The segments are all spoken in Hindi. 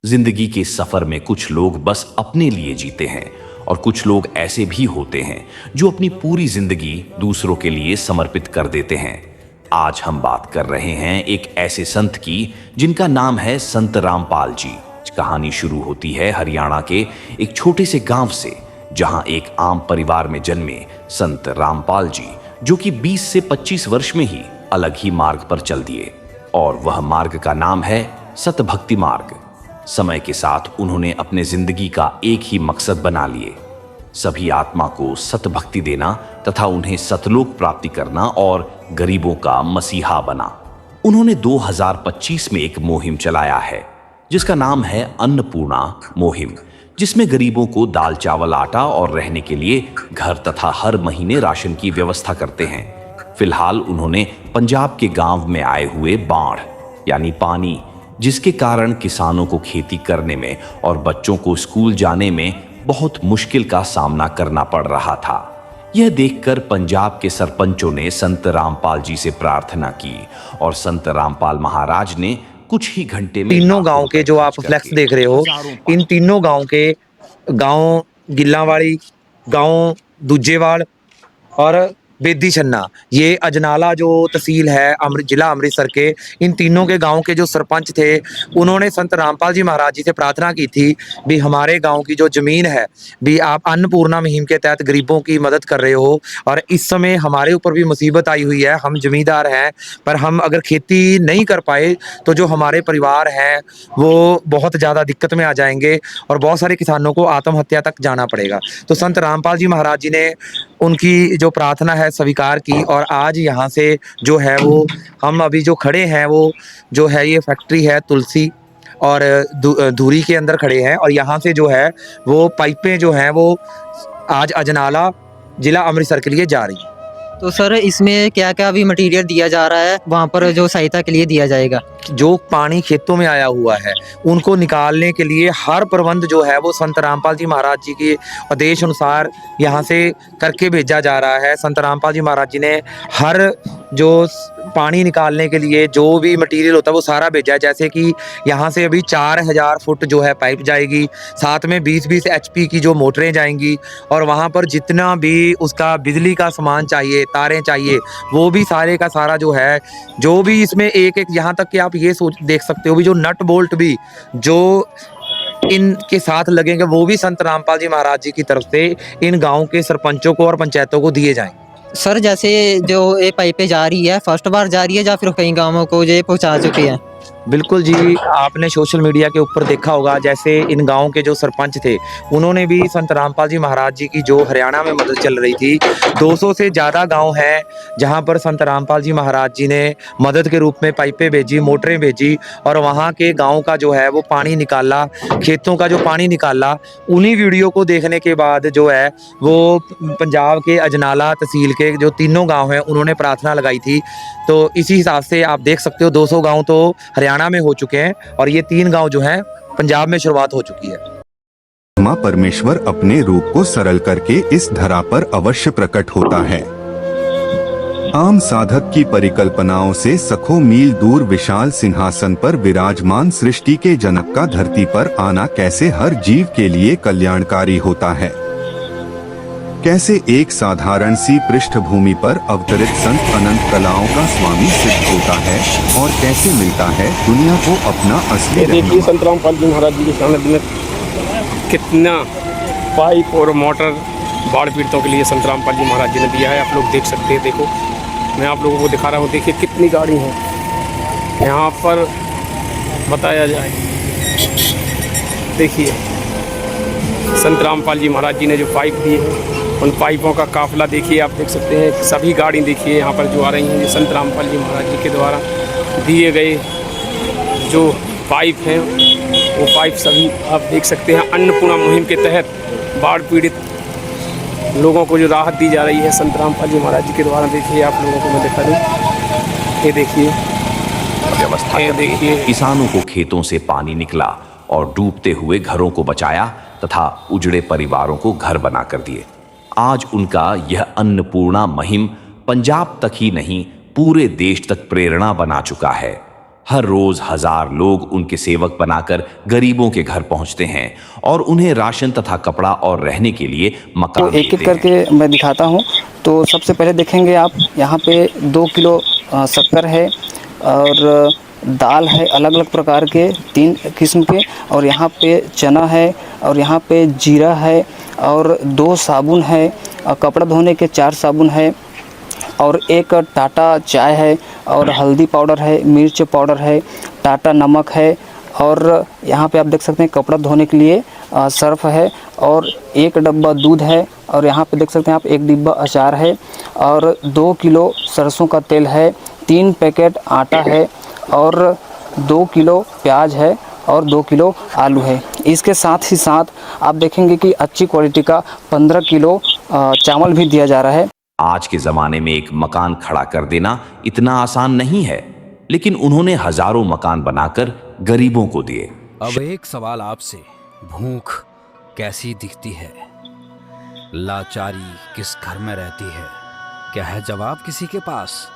जिंदगी के सफर में कुछ लोग बस अपने लिए जीते हैं और कुछ लोग ऐसे भी होते हैं जो अपनी पूरी जिंदगी दूसरों के लिए समर्पित कर देते हैं। आज हम बात कर रहे हैं एक ऐसे संत की जिनका नाम है संत रामपाल जी। कहानी शुरू होती है हरियाणा के एक छोटे से गांव से, जहां एक आम परिवार में जन्मे संत रामपाल जी, जो कि 20 से 25 वर्ष में ही अलग ही मार्ग पर चल दिए, और वह मार्ग का नाम है सतभक्ति मार्ग। समय के साथ उन्होंने अपने जिंदगी का एक ही मकसद बना लिए, सभी आत्मा को सतभक्ति देना तथा उन्हें सतलोक प्राप्ति करना और गरीबों का मसीहा बना। उन्होंने 2025 में एक मुहिम चलाया है जिसका नाम है अन्नपूर्णा मुहिम, जिसमें गरीबों को दाल चावल आटा और रहने के लिए घर तथा हर महीने राशन की व्यवस्था करते हैं। फिलहाल उन्होंने पंजाब के गांव में आए हुए बाढ़ यानी पानी, जिसके कारण किसानों को खेती करने में और बच्चों को स्कूल जाने में बहुत मुश्किल का सामना करना पड़ रहा था। यह देखकर पंजाब के सरपंचों ने संत रामपाल जी से प्रार्थना की और संत रामपाल महाराज ने कुछ ही घंटे में तीनों गांव के जो आप फ्लैक्स देख रहे हो, इन तीनों गांव के गांव गिल्लावाड़ी, गांव दूजेवाड़ और बेदी छन्ना, ये अजनाला जो तहसील है जिला अमृतसर के, इन तीनों के गांव के जो सरपंच थे, उन्होंने संत रामपाल जी महाराज जी से प्रार्थना की थी भी हमारे गांव की जो जमीन है भी आप अन्नपूर्णा मुहिम के तहत गरीबों की मदद कर रहे हो, और इस समय हमारे ऊपर भी मुसीबत आई हुई है, हम जमींदार हैं, पर हम अगर खेती नहीं कर पाए तो जो हमारे परिवार हैं वो बहुत ज़्यादा दिक्कत में आ जाएंगे और बहुत सारे किसानों को आत्महत्या तक जाना पड़ेगा। तो संत रामपाल जी महाराज जी ने उनकी जो प्रार्थना है स्वीकार की, और आज यहाँ से जो है वो हम अभी जो खड़े हैं वो जो है ये फैक्ट्री है तुलसी और धूरी के अंदर खड़े हैं, और यहाँ से जो है वो पाइपें जो हैं वो आज अजनाला जिला अमृतसर के लिए जा रही हैं। तो सर इसमें क्या क्या भी मटेरियल दिया जा रहा है वहाँ पर जो सहायता के लिए दिया जाएगा? जो पानी खेतों में आया हुआ है उनको निकालने के लिए हर प्रबंध जो है वो संत रामपाल जी महाराज जी के आदेश अनुसार यहाँ से करके भेजा जा रहा है। संत रामपाल जी महाराज जी ने हर जो पानी निकालने के लिए जो भी मटेरियल होता है वो सारा भेजा है। जैसे कि यहाँ से अभी 4000 फुट जो है पाइप जाएगी, साथ में 20-20 HP की जो मोटरें जाएंगी, और वहाँ पर जितना भी उसका बिजली का सामान चाहिए, तारें चाहिए, वो भी सारे का सारा जो है, जो भी इसमें एक एक, यहाँ तक कि आप ये सोच देख सकते हो भी जो नट बोल्ट भी जो इनके साथ लगेंगे वो भी संत रामपाल जी महाराज जी की तरफ से इन गाँव के सरपंचों को और पंचायतों को दिए जाएंगे। सर जैसे जो ये पाइपें जा रही है फर्स्ट बार जा रही है या फिर कई गांवों को ये पहुंचा चुके हैं? बिल्कुल जी, आपने सोशल मीडिया के ऊपर देखा होगा, जैसे इन गांव के जो सरपंच थे उन्होंने भी संत रामपाल जी महाराज जी की जो हरियाणा में मदद चल रही थी, 200 से ज़्यादा गांव हैं जहां पर संत रामपाल जी महाराज जी ने मदद के रूप में पाइपें भेजी, मोटरें भेजी, और वहां के गाँव का जो है वो पानी निकाला, खेतों का जो पानी निकाला। उन्हीं वीडियो को देखने के बाद जो है वो पंजाब के अजनाला तहसील के जो तीनों गाँव हैं उन्होंने प्रार्थना लगाई थी। तो इसी हिसाब से आप देख सकते हो 200 गाँव तो हरियाणा में हो चुके हैं और ये 3 गांव जो हैं पंजाब में शुरुआत हो चुकी है। मां परमेश्वर अपने रूप को सरल करके इस धरा पर अवश्य प्रकट होता है। आम साधक की परिकल्पनाओं से सखों मील दूर विशाल सिंहासन पर विराजमान सृष्टि के जनक का धरती पर आना कैसे हर जीव के लिए कल्याणकारी होता है, कैसे एक साधारण सी पृष्ठभूमि पर अवतरित संत अनंत कलाओं का स्वामी सिद्ध होता है, और कैसे मिलता है दुनिया को अपना असली रहनुमा। देखिए संत रामपाल जी महाराज जी के सामने में कितना पाइप और मोटर बाढ़ पीड़ितों के लिए संत रामपाल जी महाराज जी ने दिया है, आप लोग देख सकते हैं। देखो मैं आप लोगों को दिखा रहा हूँ, देखिए कितनी गाड़ी है यहाँ पर, बताया जाए। देखिए संत रामपाल जी महाराज जी ने जो पाइप दिए उन पाइपों का काफिला देखिए, आप देख सकते हैं। सभी गाड़ी देखिए यहाँ पर जो आ रही हैं, ये संत रामपाल जी महाराज जी के द्वारा दिए गए जो पाइप हैं वो पाइप सभी आप देख सकते हैं। अन्नपूर्णा मुहिम के तहत बाढ़ पीड़ित लोगों को जो राहत दी जा रही है संत रामपाल जी महाराज जी के द्वारा, देखिए आप लोगों को मैं दिखा दूँ, ये देखिए व्यवस्था देखिए। किसानों को खेतों से पानी निकला और डूबते हुए घरों को बचाया तथा उजड़े परिवारों को घर बना कर दिए। आज उनका यह अन्नपूर्णा मुहिम पंजाब तक ही नहीं पूरे देश तक प्रेरणा बना चुका है। हर रोज 1000 लोग उनके सेवक बनाकर गरीबों के घर पहुंचते हैं और उन्हें राशन तथा कपड़ा और रहने के लिए तो मकान एक एक देते हैं। करके मैं दिखाता हूँ। तो सबसे पहले देखेंगे आप यहाँ पे 2 किलो शक्कर है और दाल है अलग अलग प्रकार के 3 किस्म के, और यहाँ पे चना है और यहाँ पे जीरा है और 2 साबुन है, कपड़ा धोने के 4 साबुन है और एक टाटा चाय है और हल्दी पाउडर है, मिर्च पाउडर है, टाटा नमक है और यहाँ पे आप देख सकते हैं कपड़ा धोने के लिए सर्फ है और 1 डब्बा दूध है और यहाँ पे देख सकते हैं आप 1 डिब्बा अचार है और 2 किलो सरसों का तेल है, 3 पैकेट आटा है और 2 किलो प्याज है और 2 किलो आलू है। इसके साथ ही साथ आप देखेंगे कि अच्छी क्वालिटी का 15 किलो चावल भी दिया जा रहा है। आज के जमाने में एक मकान खड़ा कर देना इतना आसान नहीं है, लेकिन उन्होंने हजारों मकान बनाकर गरीबों को दिए। अब एक सवाल आपसे, भूख कैसी दिखती है, लाचारी किस घर में रहती है, क्या है जवाब किसी के पास?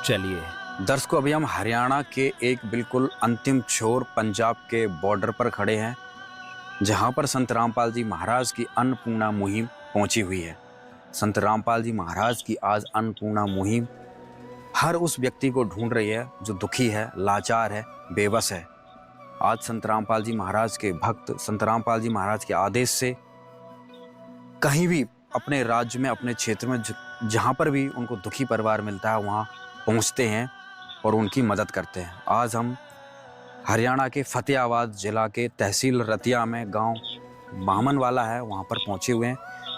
चलिए दर्शकों, अभी हम हरियाणा के एक बिल्कुल अंतिम छोर पंजाब के बॉर्डर पर खड़े हैं, जहां पर संत रामपाल जी महाराज की अन्नपूर्णा मुहिम पहुंची हुई है। संत रामपाल जी महाराज की आज अन्नपूर्णा मुहिम हर उस व्यक्ति को ढूंढ रही है जो दुखी है, लाचार है, बेबस है। आज संत रामपाल जी महाराज के भक्त संत रामपाल जी महाराज के आदेश से कहीं भी अपने राज्य में, अपने क्षेत्र में जहाँ पर भी उनको दुखी परिवार मिलता है वहाँ पहुँचते हैं और उनकी मदद करते हैं। आज हम हरियाणा के फतेहाबाद जिला के तहसील रतिया में गांव बामनवाला है, वहाँ पर पहुँचे हुए हैं।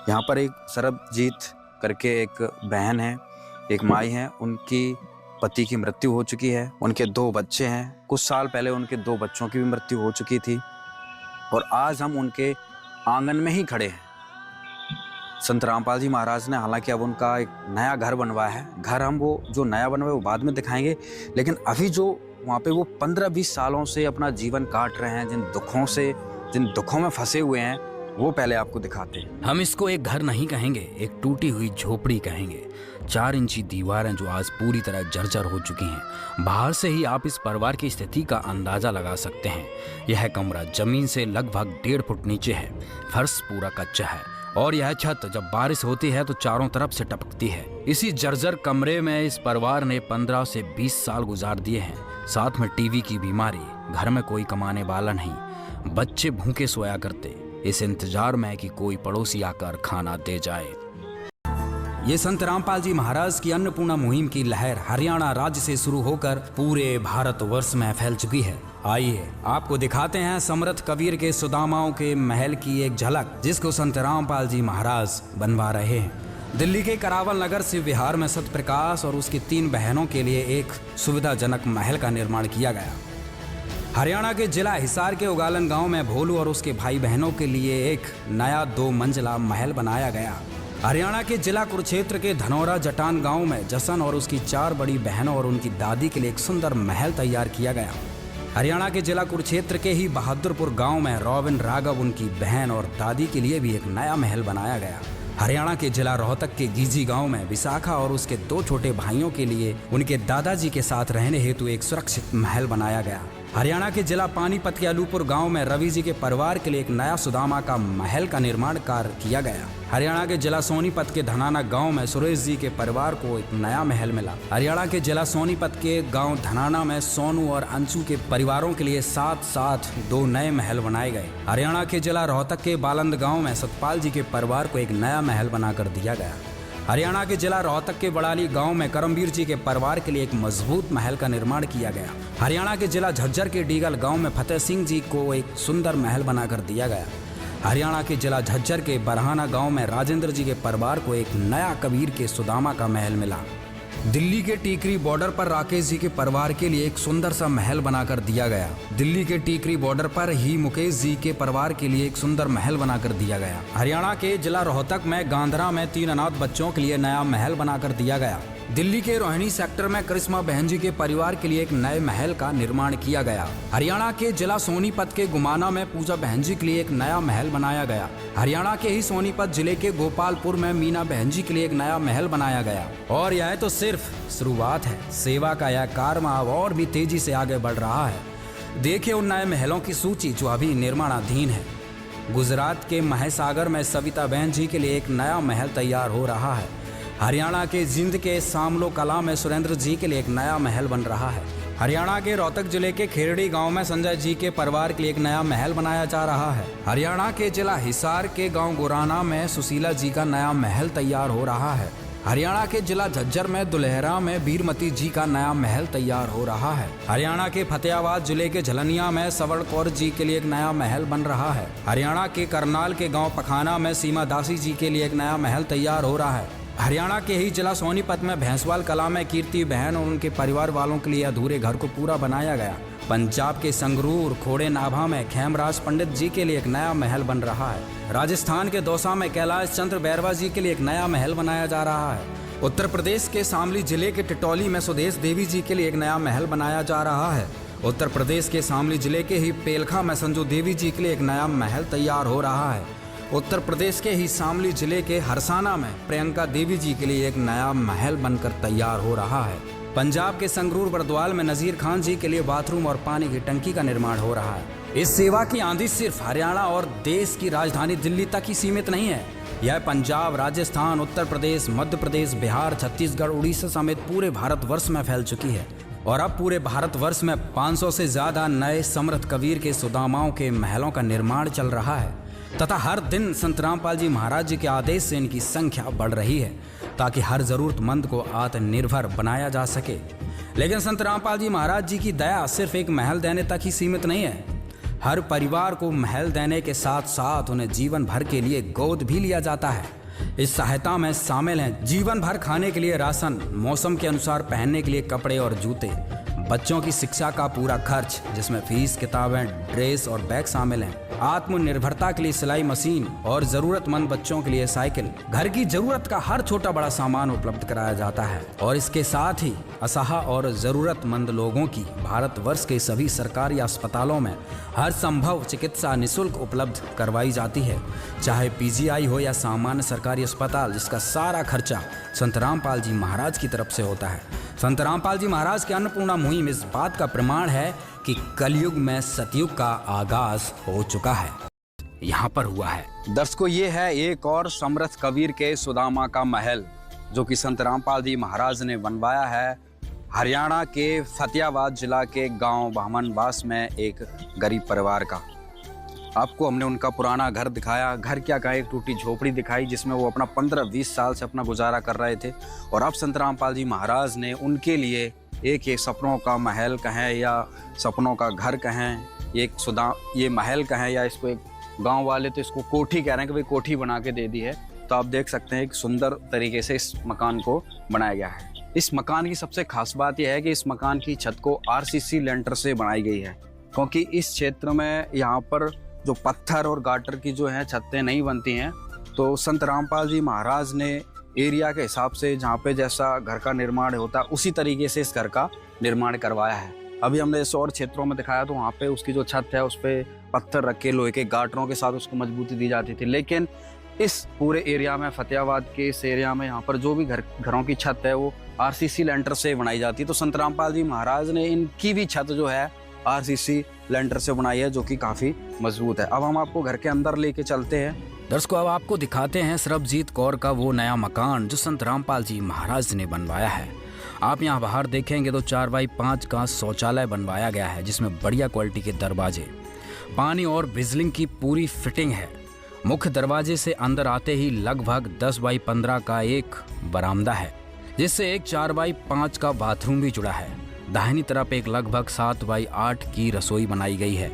यहाँ पर एक सरबजीत करके एक बहन है, एक माई है, उनकी पति की मृत्यु हो चुकी है, उनके 2 बच्चे हैं। कुछ साल पहले उनके 2 बच्चों की भी मृत्यु हो चुकी थी और आज हम उनके आंगन में ही खड़े हैं। संत रामपाल जी महाराज ने हालांकि अब उनका एक नया घर बनवाया है। घर हम वो जो नया बनवाया वो बाद में दिखाएंगे, लेकिन अभी जो वहाँ पे वो 15-20 सालों से अपना जीवन काट रहे हैं, जिन दुखों में फंसे हुए हैं, वो पहले आपको दिखाते हैं। हम इसको एक घर नहीं कहेंगे, एक टूटी हुई झोपड़ी कहेंगे। 4 इंची दीवारें जो आज पूरी तरह जर्जर हो चुकी हैं। बाहर से ही आप इस परिवार की स्थिति का अंदाजा लगा सकते हैं। यह कमरा जमीन से लगभग 1.5 फुट नीचे है, फर्श पूरा कच्चा है और यह छत जब बारिश होती है तो चारों तरफ से टपकती है। इसी जर्जर कमरे में इस परिवार ने 15 से 20 साल गुजार दिए हैं। साथ में टीवी की बीमारी, घर में कोई कमाने वाला नहीं, बच्चे भूखे सोया करते, इस इंतजार में कि कोई पड़ोसी आकर खाना दे जाए। ये संत रामपाल जी महाराज की अन्नपूर्णा मुहिम की लहर हरियाणा राज्य से शुरू होकर पूरे भारतवर्ष में फैल चुकी है। आइए आपको दिखाते हैं समर्थ कबीर के सुदामाओं के महल की एक झलक, जिसको संत रामपाल जी महाराज बनवा रहे हैं। दिल्ली के करावल नगर शिव विहार में सतप्रकाश और उसकी 3 बहनों के लिए एक सुविधाजनक महल का निर्माण किया गया। हरियाणा के जिला हिसार के उगालन गांव में भोलू और उसके भाई बहनों के लिए एक नया 2 मंजिला महल बनाया गया। हरियाणा के जिला कुरुक्षेत्र के धनौरा जटान गांव में जसन और उसकी 4 बड़ी बहनों और उनकी दादी के लिए एक सुंदर महल तैयार किया गया। हरियाणा के जिला कुरुक्षेत्र के ही बहादुरपुर गांव में रॉबिन राघव उनकी बहन और दादी के लिए भी एक नया महल बनाया गया। हरियाणा के जिला रोहतक के गीजी गांव में विशाखा और उसके 2 छोटे भाइयों के लिए उनके दादाजी के साथ रहने हेतु एक सुरक्षित महल बनाया गया। हरियाणा के जिला पानीपत के अलूपुर गांव में रवि जी के परिवार के लिए एक नया सुदामा का महल का निर्माण कार्य किया गया। हरियाणा के जिला सोनीपत के धनाना गांव में सुरेश जी के परिवार को एक नया महल मिला। हरियाणा के जिला सोनीपत के गांव धनाना में सोनू और अंशु के परिवारों के लिए साथ 2 नए महल बनाए गए। हरियाणा के जिला रोहतक के बालंद गांव में सतपाल जी के परिवार को एक नया महल बनाकर दिया गया। हरियाणा के जिला रोहतक के बड़ाली गांव में करमवीर जी के परिवार के लिए एक मजबूत महल का निर्माण किया गया। हरियाणा के जिला झज्जर के डीगल गांव में फतेह सिंह जी को एक सुंदर महल बनाकर दिया गया। हरियाणा के जिला झज्जर के बरहाना गांव में राजेंद्र जी के परिवार को एक नया कबीर के सुदामा का महल मिला। दिल्ली के टीकरी बॉर्डर पर राकेश जी के परिवार के लिए एक सुंदर सा महल बनाकर दिया गया। दिल्ली के टीकरी बॉर्डर पर ही मुकेश जी के परिवार के लिए एक सुंदर महल बनाकर दिया गया। हरियाणा के जिला रोहतक में गांधरा में 3 अनाथ बच्चों के लिए नया महल बनाकर दिया गया। दिल्ली के रोहिणी सेक्टर में करिश्मा बहन जी के परिवार के लिए एक नए महल का निर्माण किया गया। हरियाणा के जिला सोनीपत के गुमाना में पूजा बहन जी के लिए एक नया महल बनाया गया। हरियाणा के ही सोनीपत जिले के गोपालपुर में मीना बहन जी के लिए एक नया महल बनाया गया। और यह तो सिर्फ शुरुआत है, सेवा का यह कार्य अब और भी तेजी से आगे बढ़ रहा है। देखिए उन नए महलों की सूची जो अभी निर्माणाधीन है। गुजरात के महसागर में सविता बहन जी के लिए एक नया महल तैयार हो रहा है। हरियाणा के जिंद के सामलो कला में सुरेंद्र जी के लिए एक नया महल बन रहा है। हरियाणा के रोहतक जिले के खेरड़ी गांव में संजय जी के परिवार के लिए एक नया महल बनाया जा रहा है। हरियाणा के जिला हिसार के गांव गुराना में सुशीला जी का नया महल तैयार हो रहा है। हरियाणा के जिला झज्जर में दुल्हेरा में बीरमती जी का नया महल तैयार हो रहा है। हरियाणा के फतेहाबाद जिले के झलनिया में सवर्ण कौर जी के लिए एक नया महल बन रहा है। हरियाणा के करनाल के गांव पखाना में सीमा दासी जी के लिए एक नया महल तैयार हो रहा है। हरियाणा के ही जिला सोनीपत में भैंसवाल कला में कीर्ति बहन और उनके परिवार वालों के लिए अधूरे घर को पूरा बनाया गया। पंजाब के संगरूर खोड़े नाभा में खेमराज पंडित जी के लिए एक नया महल बन रहा है। राजस्थान के दौसा में कैलाश चंद्र बैरवा जी के लिए एक नया महल बनाया जा रहा है। उत्तर प्रदेश के शामली जिले के टिटौली में सुदेश देवी जी के लिए एक नया महल बनाया जा रहा है। उत्तर प्रदेश के शामली जिले के ही पेलखा में संजू देवी जी के लिए एक नया महल तैयार हो रहा है। उत्तर प्रदेश के ही शामली जिले के हरसाना में प्रियंका देवी जी के लिए एक नया महल बनकर तैयार हो रहा है। पंजाब के संगरूर बरद्वाल में नजीर खान जी के लिए बाथरूम और पानी की टंकी का निर्माण हो रहा है। इस सेवा की आंधी सिर्फ हरियाणा और देश की राजधानी दिल्ली तक ही सीमित नहीं है। यह पंजाब, राजस्थान, उत्तर प्रदेश, मध्य प्रदेश, बिहार, छत्तीसगढ़, उड़ीसा समेत पूरे भारतवर्ष में फैल चुकी है। और अब पूरे भारतवर्ष में 500 से ज्यादा नए समर्थ कबीर के सुदामाओं के महलों का निर्माण चल रहा है तथा हर दिन संत रामपाल जी महाराज जी के आदेश से इनकी संख्या बढ़ रही है ताकि हर जरूरतमंद को आत्मनिर्भर बनाया जा सके। लेकिन संत रामपाल जी महाराज जी की दया सिर्फ एक महल देने तक ही सीमित नहीं है। हर परिवार को महल देने के साथ साथ उन्हें जीवन भर के लिए गोद भी लिया जाता है। इस सहायता में शामिल हैं जीवन भर खाने के लिए राशन, मौसम के अनुसार पहनने के लिए कपड़े और जूते, बच्चों की शिक्षा का पूरा खर्च जिसमें फीस, किताबें, ड्रेस और बैग शामिल हैं, आत्मनिर्भरता के लिए सिलाई मशीन और जरूरतमंद बच्चों के लिए साइकिल, घर की जरूरत का हर छोटा बड़ा सामान उपलब्ध कराया जाता है। और इसके साथ ही असहाय और जरूरतमंद लोगों की भारतवर्ष के सभी सरकारी अस्पतालों में हर संभव चिकित्सा निःशुल्क उपलब्ध करवाई जाती है, चाहे पीजीआई हो या सामान्य सरकारी अस्पताल, जिसका सारा खर्चा संत रामपाल जी महाराज की तरफ से होता है। संत रामपाल जी महाराज की अन्नपूर्णा मुहिम इस बात का प्रमाण है कि कलयुग में सतयुग का आगाज हो चुका है, यहाँ पर हुआ है। दर्शकों, ये है एक और समर्थ कबीर के सुदामा का महल जो कि संत रामपाल जी महाराज ने बनवाया है हरियाणा के फतेहाबाद जिला के गांव बामनवास में एक गरीब परिवार का। आपको हमने उनका पुराना घर दिखाया, घर क्या कहा, एक टूटी झोपड़ी दिखाई जिसमें वो अपना 15-20 साल से अपना गुजारा कर रहे थे। और अब संत रामपाल जी महाराज ने उनके लिए एक सपनों का महल कहें या सपनों का घर कहें, ये महल कहें या इसको एक गांव वाले तो इसको कोठी कह रहे हैं कि भाई कोठी बना के दे दी है। तो आप देख सकते हैं एक सुंदर तरीके से इस मकान को बनाया गया है। इस मकान की सबसे खास बात यह है कि इस मकान की छत को आरसीसी लेंटर से बनाई गई है, क्योंकि इस क्षेत्र में यहाँ पर जो पत्थर और गाटर की जो है छतें नहीं बनती हैं। तो संत रामपाल जी महाराज ने एरिया के हिसाब से जहाँ पे जैसा घर का निर्माण होता है उसी तरीके से इस घर का निर्माण करवाया है। अभी हमने इस और क्षेत्रों में दिखाया तो वहाँ पे उसकी जो छत है उस पे पत्थर रख के लोहे के गाटरों के साथ उसको मजबूती दी जाती थी। लेकिन इस पूरे एरिया में, फतेहाबाद के इस एरिया में, यहाँ पर जो भी घरों की छत है वो आरसीसी लेंटर से बनाई जाती है। तो संत रामपाल जी महाराज ने इनकी भी छत जो है आरसीसी लेंटर से बनाई है, जो कि काफी मजबूत है। अब हम आपको घर के अंदर लेके चलते हैं। दर्शकों, अब आपको दिखाते हैं सरबजीत कौर का वो नया मकान जो संत रामपाल जी महाराज ने बनवाया है। आप यहाँ बाहर देखेंगे तो 4x5 का शौचालय बनवाया गया है जिसमें बढ़िया क्वालिटी के दरवाजे, पानी और बिजली की पूरी फिटिंग है। मुख्य दरवाजे से अंदर आते ही लगभग 10x15 का एक बरामदा है जिससे एक 4x5 का बाथरूम भी जुड़ा है। दाहिनी तरफ एक लगभग 7x8 की रसोई बनाई गई है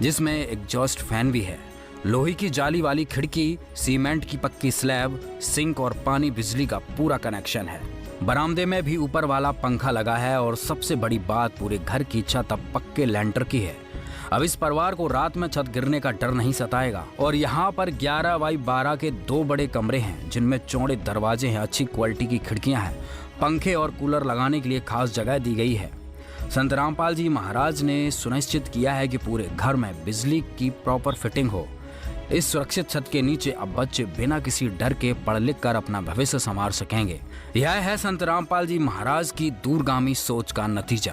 जिसमें एग्जॉस्ट फैन भी है। लोहे की जाली वाली खिड़की, सीमेंट की पक्की स्लैब, सिंक और पानी बिजली का पूरा कनेक्शन है। बरामदे में भी ऊपर वाला पंखा लगा है और सबसे बड़ी बात, पूरे घर की छत अब पक्के लेंटर की है। अब इस परिवार को रात में छत गिरने का डर नहीं सताएगा। और यहाँ पर 11x12 के 2 बड़े कमरे हैं जिनमें चौड़े दरवाजे हैं, अच्छी क्वालिटी की खिड़कियां हैं, पंखे और कूलर लगाने के लिए खास जगह दी गई है। संत रामपाल जी महाराज ने सुनिश्चित किया है कि पूरे घर में बिजली की प्रॉपर फिटिंग हो। इस सुरक्षित छत के नीचे अब बच्चे बिना किसी डर के पढ़ लिख कर अपना भविष्य संवार सकेंगे। यह है संत रामपाल जी महाराज की दूरगामी सोच का नतीजा।